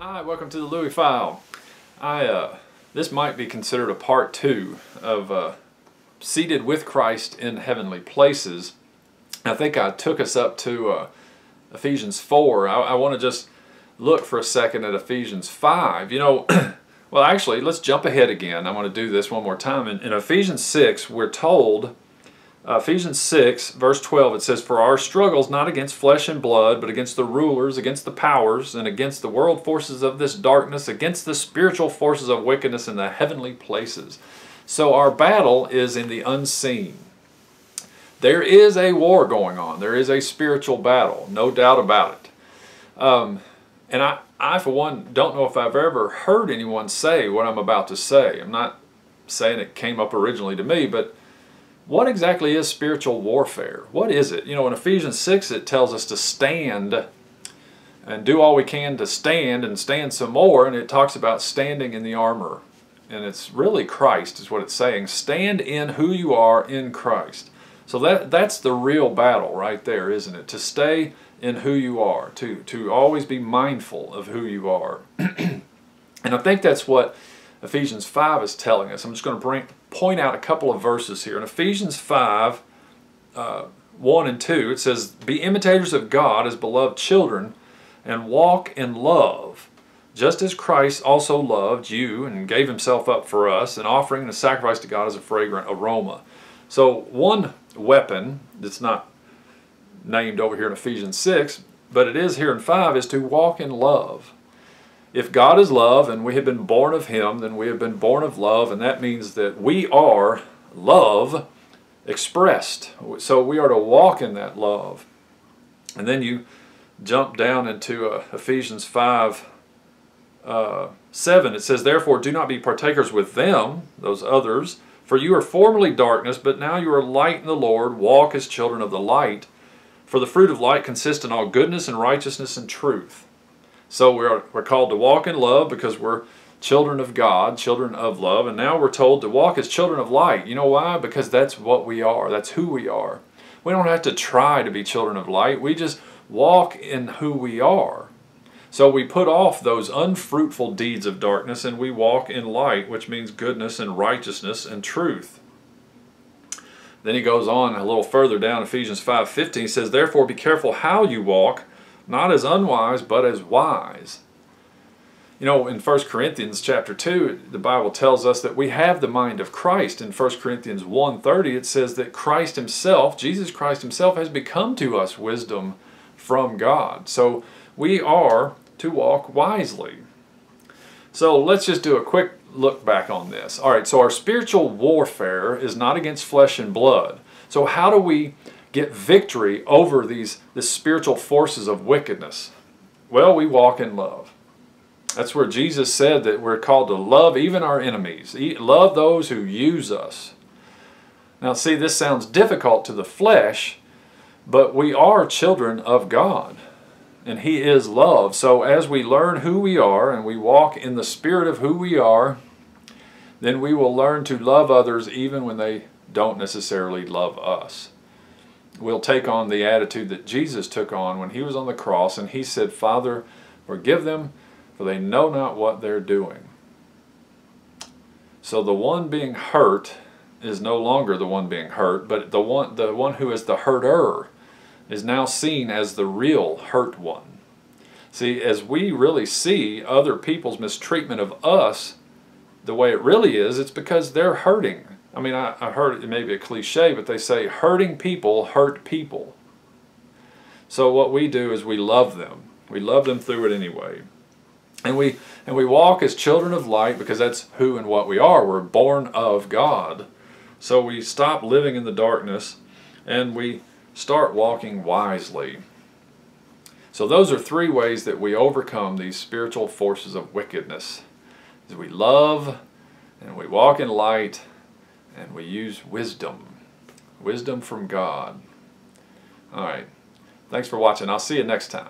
Hi, welcome to the Louie File. This might be considered a part 2 of Seated with Christ in Heavenly Places. I think I took us up to Ephesians 4. I want to just look for a second at Ephesians 5. Well, actually, let's jump ahead again. I want to do this one more time. In Ephesians 6, we're told, Ephesians 6, verse 12, it says, "For our struggle is not against flesh and blood, but against the rulers, against the powers, and against the world forces of this darkness, against the spiritual forces of wickedness in the heavenly places." So our battle is in the unseen. There is a war going on. There is a spiritual battle, no doubt about it. And I, for one, don't know if I've ever heard anyone say what I'm about to say. I'm not saying it came up originally to me, but what exactly is spiritual warfare? What is it? In Ephesians 6 it tells us to stand and do all we can to stand and stand some more, and it talks about standing in the armor. And it's really Christ is what it's saying. Stand in who you are in Christ. So that's the real battle right there, isn't it? To stay in who you are, to always be mindful of who you are. And I think that's what Ephesians 5 is telling us. I'm just going to point out a couple of verses here. In Ephesians 5, 1 and 2, it says, "Be imitators of God as beloved children, and walk in love, just as Christ also loved you and gave himself up for us, an offering and a sacrifice to God as a fragrant aroma." So one weapon that's not named over here in Ephesians 6, but it is here in 5, is to walk in love. If God is love and we have been born of him, then we have been born of love, and that means that we are love expressed. So we are to walk in that love. And then you jump down into Ephesians 5, 7. It says, "Therefore do not be partakers with them," those others, "for you are formerly darkness, but now you are light in the Lord. Walk as children of the light. For the fruit of light consists in all goodness and righteousness and truth." So we're called to walk in love because we're children of God, children of love. And now we're told to walk as children of light. You know why? Because that's what we are. That's who we are. We don't have to try to be children of light. We just walk in who we are. So we put off those unfruitful deeds of darkness and we walk in light, which means goodness and righteousness and truth. Then he goes on a little further down, Ephesians 5:15 says, "Therefore be careful how you walk, not as unwise, but as wise." In 1 Corinthians chapter 2, the Bible tells us that we have the mind of Christ. In 1 Corinthians 1:30, it says that Christ himself, Jesus Christ himself, has become to us wisdom from God. So we are to walk wisely. So let's just do a quick look back on this. All right, so our spiritual warfare is not against flesh and blood. So how do we get victory over the spiritual forces of wickedness? Well, we walk in love. That's where Jesus said that we're called to love even our enemies. Love those who use us. Now see, this sounds difficult to the flesh, but we are children of God, and he is love. So as we learn who we are and we walk in the spirit of who we are, then we will learn to love others even when they don't necessarily love us. We'll take on the attitude that Jesus took on when he was on the cross, and he said, "Father, forgive them, for they know not what they're doing." So the one being hurt is no longer the one being hurt, but the one who is the hurter is now seen as the real hurt one. See, as we really see other people's mistreatment of us the way it really is, it's because they're hurting. I mean, I heard it may be a cliche, but they say hurting people hurt people. So what we do is we love them. We love them through it anyway. And we walk as children of light because that's who and what we are. We're born of God. So we stop living in the darkness and we start walking wisely. So those are 3 ways that we overcome these spiritual forces of wickedness. Is we love and we walk in light and we use wisdom. Wisdom from God. All right. Thanks for watching. I'll see you next time.